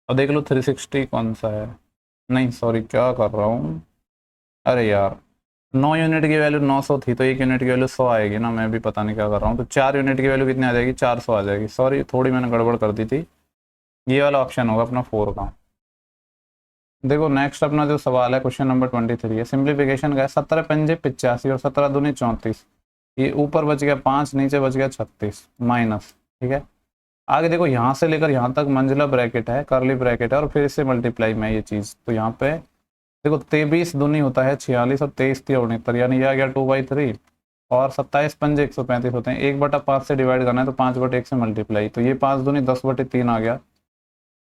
और देख लो 360 कौन सा है, नहीं सॉरी क्या कर रहा हूँ, अरे यार 9 यूनिट की वैल्यू 900 थी, तो 1 यूनिट की वैल्यू 100 आएगी ना, मैं भी पता नहीं क्या कर रहा हूँ। तो 4 यूनिट की वैल्यू कितनी आ जाएगी 400 आ जाएगी, सॉरी थोड़ी मैंने गड़बड़ कर दी थी। ये वाला ऑप्शन होगा अपना 4 का। देखो नेक्स्ट अपना जो सवाल है क्वेश्चन नंबर 23 है, सिंप्लीफिकेशन का है। 17 पंजे 85 और 17 दूनी 34, ये ऊपर बच गया 5, नीचे बच गया 36 माइनस। ठीक है, आगे देखो यहाँ से लेकर यहाँ तक मंजिला ब्रैकेट है, करली ब्रैकेट है, और फिर इससे मल्टीप्लाई में ये चीज़। तो यहाँ पे देखो 23 दूनी होता है 46 और 23 3 69, यानी ये आ गया 2/3, और 27 पंजे 135 होते हैं। 1/5 से डिवाइड करना है तो 5/1 से मल्टीप्लाई, तो ये 5 दूनी 10/3 आ गया,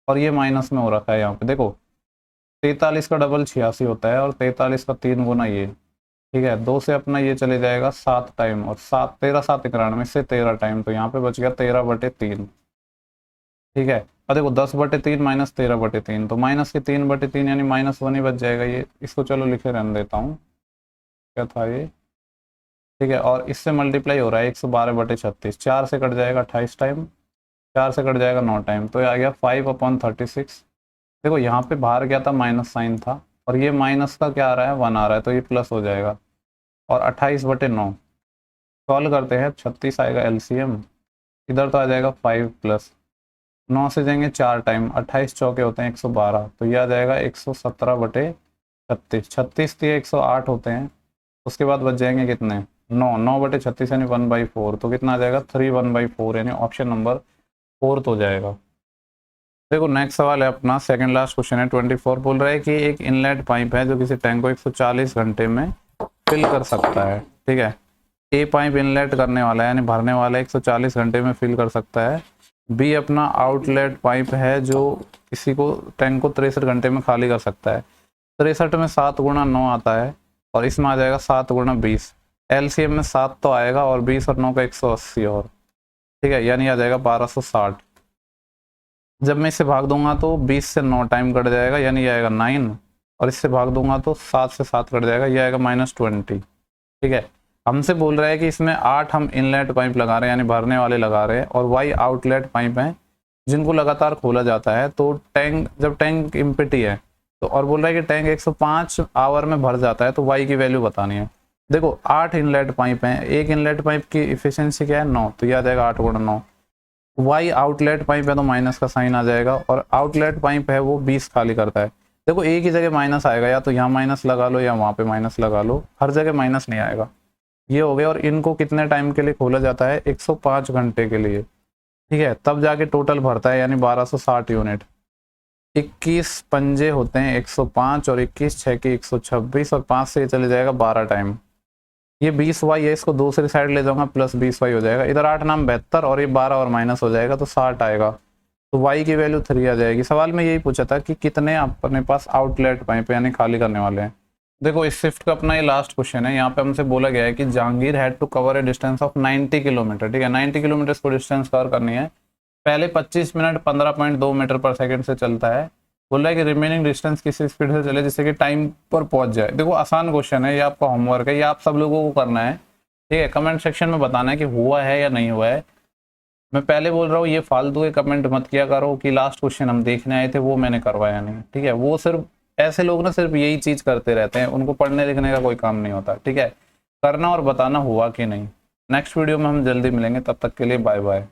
और ये माइनस में हो रखा है यहाँ पे। देखो 43 का डबल 86 होता है, और 43 का 3 गुना ये। ठीक है, 2 से अपना ये चले जाएगा 7 टाइम, और 7 13 7 91 से 13 टाइम, तो यहाँ पे बच गया 13/3। ठीक है, और देखो 10/3 माइनस 13/3, तो माइनस के 3/3 यानी -1 ही बच जाएगा ये। इसको चलो लिखे रहने देता हूँ, क्या था ये। ठीक है, और इससे मल्टीप्लाई हो रहा है 112/36, 4 से कट जाएगा 28 टाइम, 4 से कट जाएगा 9 टाइम, तो ये आ गया 5/36। देखो यहाँ पे बाहर क्या था, माइनस साइन था, और ये माइनस का क्या आ रहा है 1 आ रहा है, तो ये प्लस हो जाएगा। और 28/9 सॉल्व करते हैं, 36 आएगा एलसीएम, इधर तो आ जाएगा 5 प्लस 9 से जाएंगे 4 टाइम, 28 चौके होते हैं 112, तो ये आ जाएगा 117/36। 36 दिए 108 होते हैं, उसके बाद बच जाएंगे कितने 9, 9/36 यानी 1/4, तो कितना आ जाएगा 3 1/4, यानी ऑप्शन नंबर 4 हो जाएगा। देखो नेक्स्ट सवाल है अपना सेकंड लास्ट क्वेश्चन है 24। बोल रहा है कि एक इनलेट पाइप है जो किसी टैंक को 140 घंटे में फिल कर सकता है। ठीक है, ए पाइप इनलेट करने वाला है यानी भरने वाला है, 140 घंटे में फिल कर सकता है। बी अपना आउटलेट पाइप है जो किसी को टैंक को 63 घंटे में खाली कर सकता है। 63 में 7 × 9 आता है, और इसमें आ जाएगा 7 × 20। एलसीएम में 7 तो आएगा, और 20 और 9 का 180 और। ठीक है, यानी आ जाएगा 1260। जब मैं इससे भाग दूंगा तो 20 से 9 टाइम कट जाएगा, यानी ये आएगा 9, और इससे भाग दूंगा तो 7 से 7 कट जाएगा, ये आएगा -20। ठीक है, हमसे बोल रहा है कि इसमें 8 हम इनलेट पाइप लगा रहे हैं यानी भरने वाले लगा रहे हैं, और y आउटलेट पाइप हैं जिनको लगातार खोला जाता है। तो टैंक जब टैंक इम्पिटी है तो, और बोल रहा है कि टैंक 105 आवर में भर जाता है, तो y की वैल्यू बतानी है। देखो 8 इनलेट पाइप हैं, एक इनलेट पाइप की इफिशियंसी क्या है 9, तो ये आ जाएगा 8 × 9। y आउटलेट पाइप है तो माइनस का साइन आ जाएगा, और आउटलेट पाइप है वो 20 खाली करता है। देखो एक ही जगह माइनस आएगा, या तो यहाँ माइनस लगा लो या वहाँ पे माइनस लगा लो, हर जगह माइनस नहीं आएगा। ये हो गया, और इनको कितने टाइम के लिए खोला जाता है 105 घंटे के लिए। ठीक है, तब जाके टोटल भरता है यानी 1260 यूनिट। 21 पंजे होते हैं 105, और 21 6 की 126, और 5 से ये चले जाएगा 12 टाइम। ये 20y है, इसको दूसरी साइड ले जाऊंगा प्लस 20y हो जाएगा, इधर 8 नाम 72, और ये 12 और माइनस हो जाएगा तो 60 आएगा, तो y की वैल्यू 3 आ जाएगी। सवाल में यही पूछा था कि कितने अपने पास आउटलेट पाइप यानी खाली करने वाले हैं। देखो इस शिफ्ट का अपना ये लास्ट क्वेश्चन है। यहाँ पे हमसे बोला गया है कि Jahangir had to cover a distance of 90 kilometre. ठीक है, 90 किलोमीटर को डिस्टेंस कवर करनी है। पहले 25 मिनट 15.2 मीटर पर सेकंड से चलता है। बोल रहा है कि रिमेनिंग डिस्टेंस किसी स्पीड से चले जिससे कि टाइम पर पहुंच जाए। देखो आसान क्वेश्चन है, ये आपका होमवर्क है, ये आप सब लोगों को करना है। ठीक है, कमेंट सेक्शन में बताना है कि हुआ है या नहीं हुआ है। मैं पहले बोल रहा हूँ ये फालतू के कमेंट मत किया करो कि लास्ट क्वेश्चन हम देखने आए थे वो मैंने करवाया नहीं। ठीक है, वो सिर्फ ऐसे लोग ना सिर्फ यही चीज करते रहते हैं, उनको पढ़ने लिखने का कोई काम नहीं होता। ठीक है, करना और बताना हुआ कि नहीं। नेक्स्ट वीडियो में हम जल्दी मिलेंगे, तब तक के लिए बाय बाय।